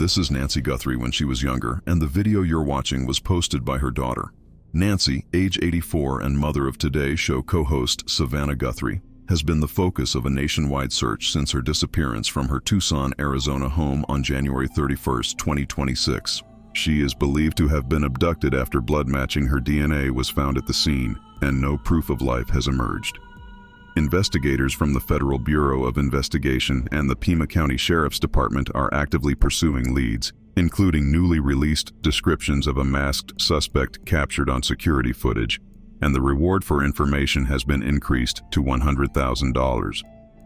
This is Nancy Guthrie when she was younger, and the video you're watching was posted by her daughter. Nancy, age 84 and mother of Today Show co-host Savannah Guthrie, has been the focus of a nationwide search since her disappearance from her Tucson, Arizona home on January 31, 2026. She is believed to have been abducted after blood matching her DNA was found at the scene, and no proof of life has emerged. Investigators from the Federal Bureau of Investigation and the Pima County Sheriff's Department are actively pursuing leads, including newly released descriptions of a masked suspect captured on security footage, and the reward for information has been increased to $100,000.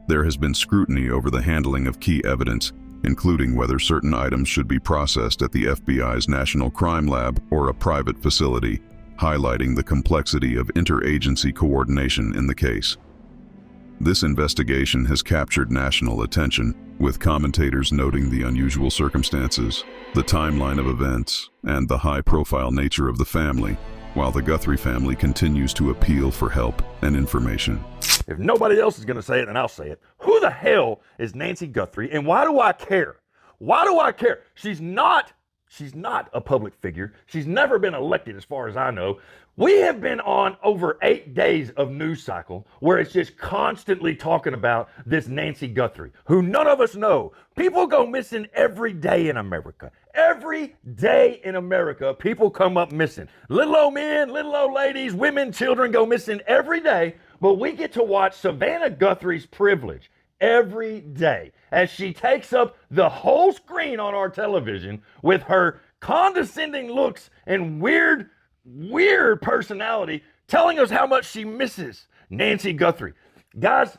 There has been scrutiny over the handling of key evidence, including whether certain items should be processed at the FBI's National Crime Lab or a private facility, highlighting the complexity of interagency coordination in the case. This investigation has captured national attention, with commentators noting the unusual circumstances, the timeline of events, and the high-profile nature of the family, while the Guthrie family continues to appeal for help and information. If nobody else is going to say it, then I'll say it. Who the hell is Nancy Guthrie, and why do I care? Why do I care? She's not a public figure. She's never been elected as far as I know. We have been on over 8 days of news cycle where it's just constantly talking about this Nancy Guthrie, who none of us know. People go missing every day in America. Every day in America, people come up missing. Little old men, little old ladies, women, children go missing every day, but we get to watch Savannah Guthrie's privilege every day as she takes up the whole screen on our television with her condescending looks and weird personality, telling us how much she misses Nancy Guthrie. Guys,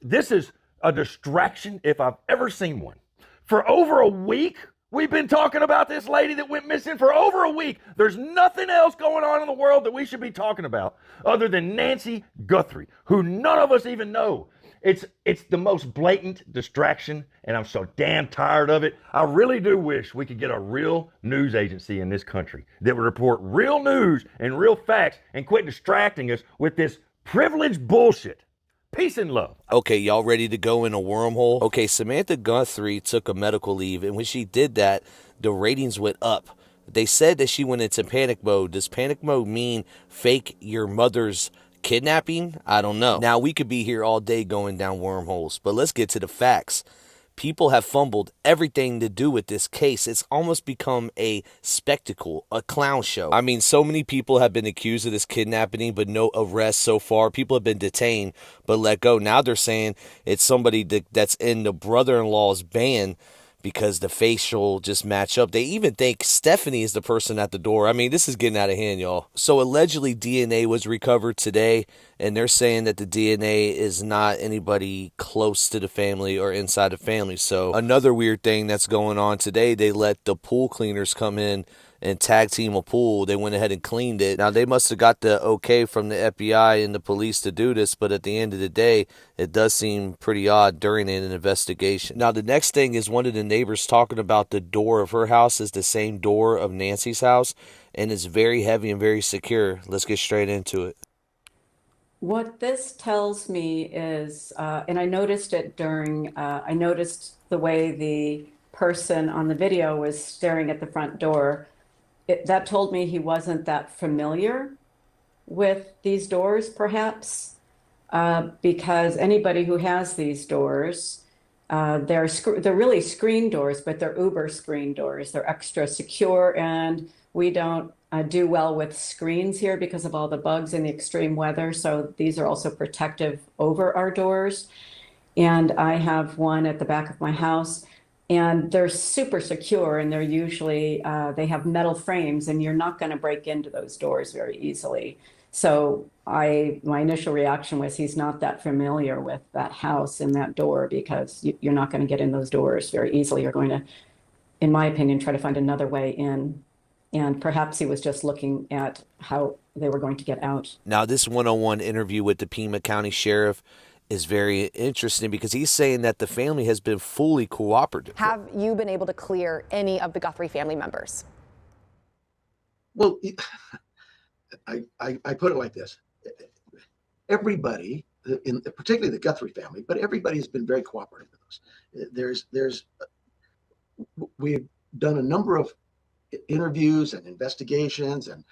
this is a distraction if I've ever seen one. For over a week, we've been talking about this lady that went missing for over a week. There's nothing else going on in the world that we should be talking about other than Nancy Guthrie, who none of us even know. It's the most blatant distraction, and I'm so damn tired of it. I really do wish we could get a real news agency in this country that would report real news and real facts and quit distracting us with this privileged bullshit. Peace and love. Okay, y'all ready to go in a wormhole? Okay, Samantha Guthrie took a medical leave, and when she did that, the ratings went up. They said that she went into panic mode. Does panic mode mean fake your mother's kidnapping? I don't know. Now, we could be here all day going down wormholes, but let's get to the facts. People have fumbled everything to do with this case. It's almost become a spectacle, a clown show. I mean, so many people have been accused of this kidnapping, but no arrests so far. People have been detained, but let go. Now they're saying it's somebody that's in the brother-in-law's band because the facial just match up. They even think Stephanie is the person at the door. I mean, this is getting out of hand, y'all. So allegedly DNA was recovered today, and they're saying that the DNA is not anybody close to the family or inside the family. So another weird thing that's going on today, they let the pool cleaners come in and tag team a pool. They went ahead and cleaned it. Now, they must have got the okay from the FBI and the police to do this, but at the end of the day, it does seem pretty odd during an investigation. Now, the next thing is one of the neighbors talking about the door of her house is the same door of Nancy's house, and it's very heavy and very secure. Let's get straight into it. What this tells me is, and I noticed it I noticed the way the person on the video was staring at the front door. That told me he wasn't that familiar with these doors, perhaps, because anybody who has these doors, they're really screen doors, but they're Uber screen doors. They're extra secure, and we don't do well with screens here because of all the bugs and the extreme weather. So these are also protective over our doors. And I have one at the back of my house. And they're super secure, and they're usually, they have metal frames, and you're not going to break into those doors very easily. So my initial reaction was he's not that familiar with that house and that door, because you're not going to get in those doors very easily. You're going to, in my opinion, try to find another way in. And perhaps he was just looking at how they were going to get out. Now, this one-on-one interview with the Pima County Sheriff is very interesting because he's saying that the family has been fully cooperative. Have you been able to clear any of the Guthrie family members? Well, I put it like this. Everybody, particularly the Guthrie family, but everybody has been very cooperative with us. done a number of interviews and investigations and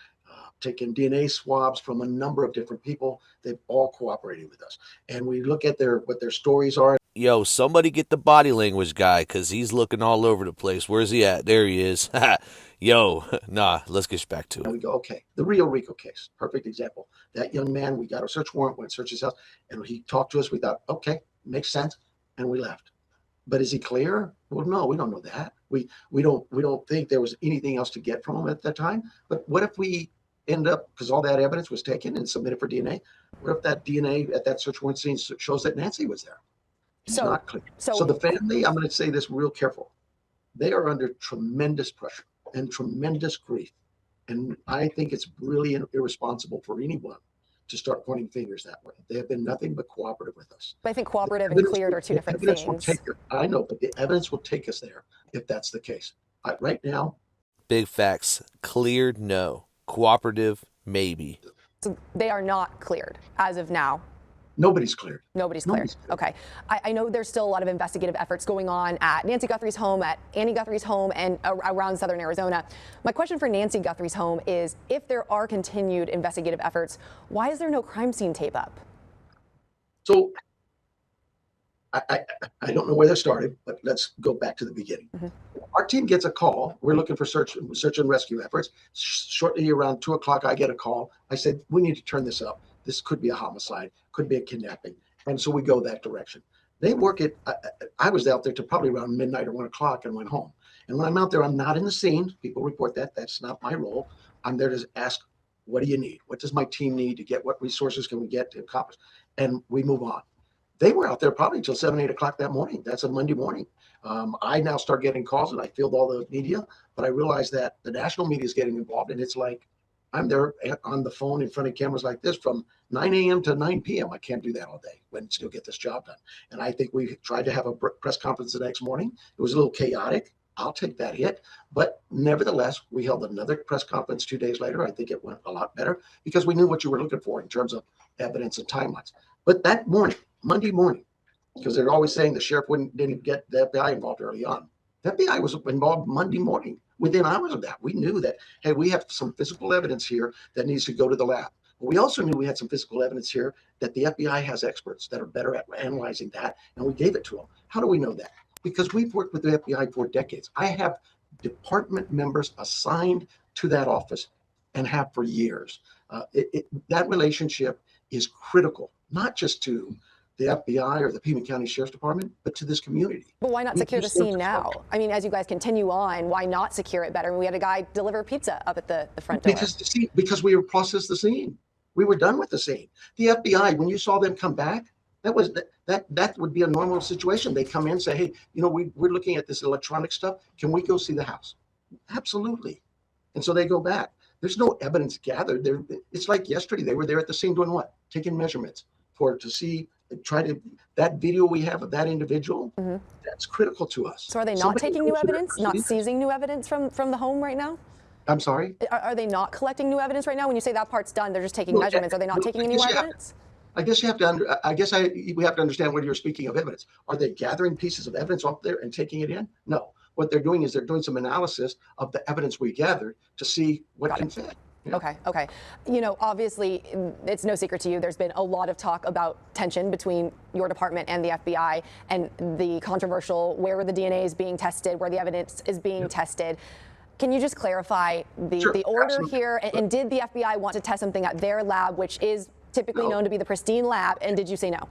taken DNA swabs from a number of different people. They've all cooperated with us. And we look at what their stories are. Yo, somebody get the body language guy, because he's looking all over the place. Where's he at? There he is. Yo, nah, let's get back to And it. we go, okay, the Rio Rico case, perfect example. That young man, we got a search warrant, went to search his house, and he talked to us. We thought, okay, makes sense, and we left. But is he clear? Well, no, we don't know that. We don't think there was anything else to get from him at that time. But what if we end up, because all that evidence was taken and submitted for DNA, what if that DNA at that search warrant scene shows that Nancy was there? It's not clear. So the family, I'm going to say this real careful. They are under tremendous pressure and tremendous grief. And I think it's really irresponsible for anyone to start pointing fingers that way. They have been nothing but cooperative with us. But I think cooperative and cleared are two different things. I know, but the evidence will take us there if that's the case. Right now, Big facts. Cleared, no. Cooperative, maybe. So they are not cleared as of now. nobody's cleared. Nobody's cleared. Okay. I know there's still a lot of investigative efforts going on at Nancy Guthrie's home, at Annie Guthrie's home, and around southern Arizona. My question for Nancy Guthrie's home is, if there are continued investigative efforts, why is there no crime scene tape up? So I don't know where that started, but let's go back to the beginning. Mm-hmm. Our team gets a call. We're looking for search and rescue efforts. Shortly around 2 o'clock, I get a call. I said, we need to turn this up. This could be a homicide, could be a kidnapping. And so we go that direction. They work it. I was out there to probably around midnight or 1 o'clock and went home. And when I'm out there, I'm not in the scene. People report that. That's not my role. I'm there to ask, what do you need? What does my team need to get? What resources can we get to accomplish? And we move on. They were out there probably until 7, 8 o'clock that morning. That's a Monday morning. I now start getting calls and I field all the media, but I realize that the national media is getting involved. And it's like, I'm there on the phone in front of cameras like this from 9 a.m. to 9 p.m. I can't do that all day and still get this job done. And I think we tried to have a press conference the next morning. It was a little chaotic. I'll take that hit. But nevertheless, we held another press conference 2 days later. I think it went a lot better because we knew what you were looking for in terms of evidence and timelines. But that morning, Monday morning, because they're always saying the sheriff didn't get the FBI involved early on. The FBI was involved Monday morning. Within hours of that, we knew that, hey, we have some physical evidence here that needs to go to the lab. But we also knew we had some physical evidence here that the FBI has experts that are better at analyzing that, and we gave it to them. How do we know that? Because we've worked with the FBI for decades. I have department members assigned to that office and have for years. That relationship is critical, not just to the FBI or the Pima County Sheriff's Department, but to this community. But why not secure the scene now? I mean, as you guys continue on, why not secure it better? I mean, we had a guy deliver pizza up at the front door. Because we processed the scene. We were done with the scene. The FBI, when you saw them come back, that would be a normal situation. They come in and say, hey, we're looking at this electronic stuff. Can we go see the house? Absolutely. And so they go back. There's no evidence gathered there. It's like yesterday. They were there at the scene doing what? Taking measurements to see. That video we have of that individual, that's critical to us. So are they not taking new evidence, not seizing new evidence from the home right now? I'm sorry? Are they not collecting new evidence right now? When you say that part's done, they're just taking measurements. Are they not taking any new evidence? We have to understand when you're speaking of evidence. Are they gathering pieces of evidence off there and taking it in? No. What they're doing is they're doing some analysis of the evidence we gathered to see what can fit. Yeah. Okay. Obviously, it's no secret to you, there's been a lot of talk about tension between your department and the FBI and the controversial where the DNA is being tested, where the evidence is being tested. Can you just clarify the order absolutely. Here? And did the FBI want to test something at their lab, which is typically known to be the pristine lab, and did you say no?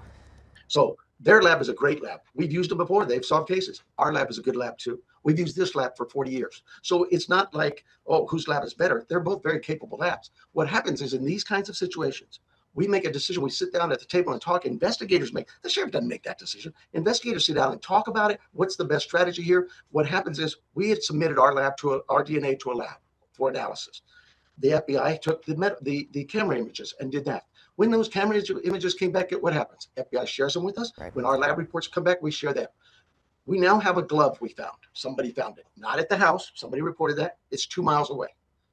So their lab is a great lab. We've used them before. They've solved cases. Our lab is a good lab too. We've used this lab for 40 years. So it's not like, oh, whose lab is better? They're both very capable labs. What happens is in these kinds of situations, we make a decision. We sit down at the table and talk. Investigators make, the sheriff doesn't make that decision. Investigators sit down and talk about it. What's the best strategy here? What happens is we had submitted our DNA to a lab for analysis. The FBI took the camera images and did that. When those camera images came back, what happens? FBI shares them with us. Right. When our lab reports come back, we share them. We now have a glove we found. Somebody found it. Not at the house. Somebody reported that. It's 2 miles away.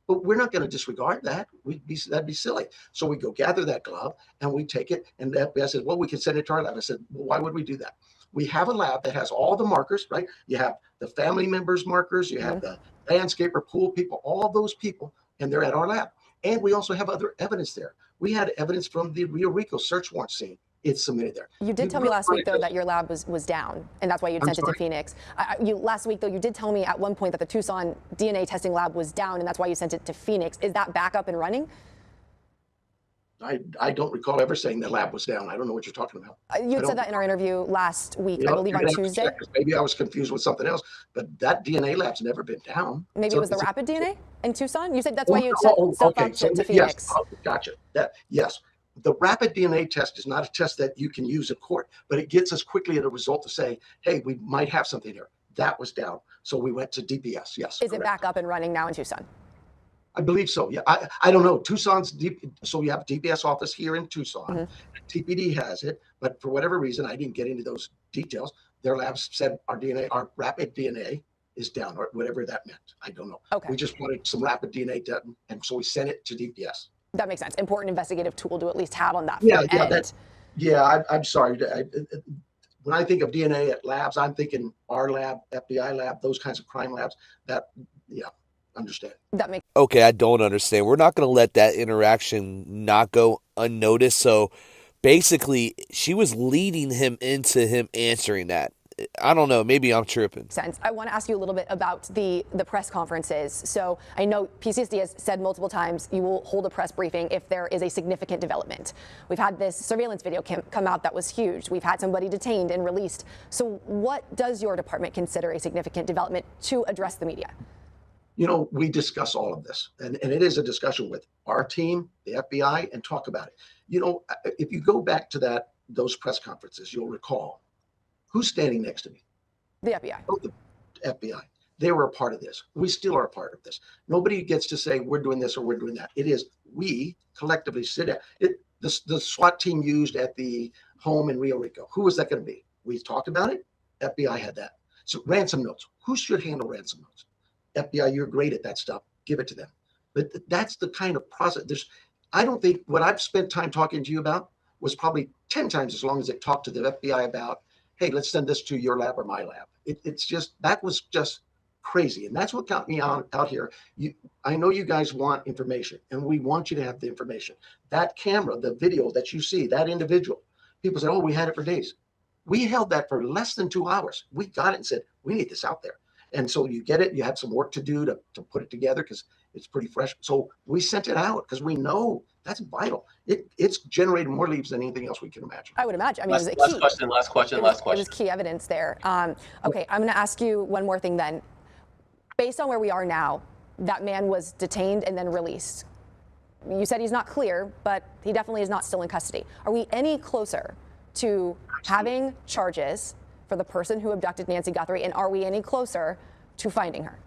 But we're not going to disregard that. That'd be silly. So we go gather that glove and we take it. And the FBI says, well, we can send it to our lab. I said, well, why would we do that? We have a lab that has all the markers, right? You have the family members markers, you have the landscaper, pool people, all those people, and they're at our lab. And we also have other evidence there. We had evidence from the Rio Rico search warrant scene. It's submitted there. You did tell me last week, though, that your lab was down, and that's why you sent it to Phoenix. Last week, though, you did tell me at one point that the Tucson DNA testing lab was down, and that's why you sent it to Phoenix. Is that back up and running? I don't recall ever saying the lab was down. I don't know what you're talking about. You had said that in our interview last week, I believe on Tuesday. Maybe I was confused with something else, but that DNA lab's never been down. Maybe it was the rapid DNA in Tucson? You said that's why you set stuff up to Phoenix. Yes, gotcha. Yes. The rapid DNA test is not a test that you can use in court, but it gets us quickly at a result to say, hey, we might have something here. That was down. So we went to DPS. Yes. Is it back up and running now in Tucson? I believe so. Yeah. I don't know. Tucson's deep. So we have a DPS office here in Tucson. TPD has it, but for whatever reason, I didn't get into those details. Their labs said our rapid DNA is down, or whatever that meant. I don't know. Okay. We just wanted some rapid DNA done, and so we sent it to DPS. That makes sense. Important investigative tool to at least have on that. I'm sorry. When I think of DNA at labs, I'm thinking our lab, FBI lab, those kinds of crime labs. Understand. That makes Okay, I don't understand. We're not going to let that interaction not go unnoticed. So basically, she was leading him into him answering that. I don't know. Maybe I'm tripping. sense. I want to ask you a little bit about the press conferences. So I know PCSD has said multiple times you will hold a press briefing if there is a significant development. We've had this surveillance video come out that was huge. We've had somebody detained and released. So what does your department consider a significant development to address the media? We discuss all of this, and it is a discussion with our team, the FBI, and talk about it. If you go back to those press conferences, you'll recall who's standing next to me. The FBI. Oh, the FBI. They were a part of this. We still are a part of this. Nobody gets to say we're doing this or we're doing that. It is we collectively sit down. The SWAT team used at the home in Rio Rico. Who was that going to be? We talked about it. FBI had that. So ransom notes. Who should handle ransom notes? FBI, you're great at that stuff. Give it to them. But that's the kind of process. I don't think what I've spent time talking to you about was probably 10 times as long as it talked to the FBI about, hey, let's send this to your lab or my lab. That was just crazy. And that's what got me out here. I know you guys want information, and we want you to have the information. That camera, the video that you see, that individual, people say, oh, we had it for days. We held that for less than 2 hours. We got it and said, we need this out there. And so you get it. You have some work to do to put it together because it's pretty fresh. So we sent it out because we know that's vital. It's generated more leads than anything else we can imagine. I would imagine. I mean, last question. It was key evidence there. Okay, I'm going to ask you one more thing then. Based on where we are now, that man was detained and then released. You said he's not clear, but he definitely is not still in custody. Are we any closer to having charges for the person who abducted Nancy Guthrie, and are we any closer to finding her?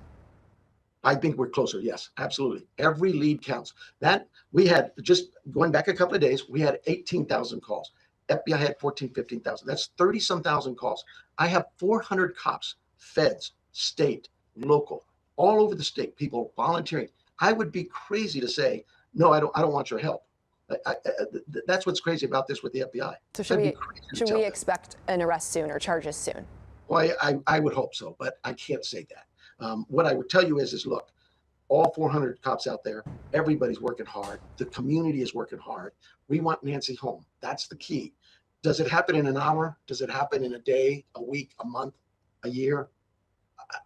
I think we're closer. Yes, absolutely. Every lead counts. That we had, just going back a couple of days, we had 18,000 calls. FBI had 15,000. That's 30-some thousand calls. I have 400 cops, feds, state, local, all over the state, people volunteering. I would be crazy to say, no, I don't want your help. That's what's crazy about this with the FBI. So should we expect an arrest soon or charges soon? Well, I would hope so, but I can't say that. What I would tell you is look, all 400 cops out there, everybody's working hard. The community is working hard. We want Nancy home. That's the key. Does it happen in an hour? Does it happen in a day, a week, a month, a year?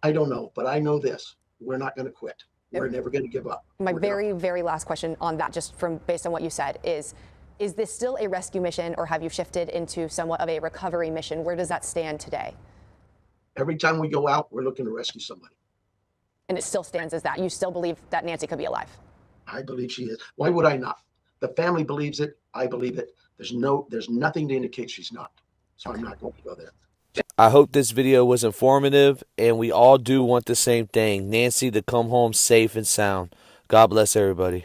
I don't know, but I know this. We're not going to quit. We're never going to give up. My very last question on that, just based on what you said, is this still a rescue mission, or have you shifted into somewhat of a recovery mission? Where does that stand today? Every time we go out, we're looking to rescue somebody. And it still stands as that. You still believe that Nancy could be alive? I believe she is. Why would I not? The family believes it. I believe it. There's nothing to indicate she's not. So I'm not going to go there. I hope this video was informative, and we all do want the same thing, Nancy to come home safe and sound. God bless everybody.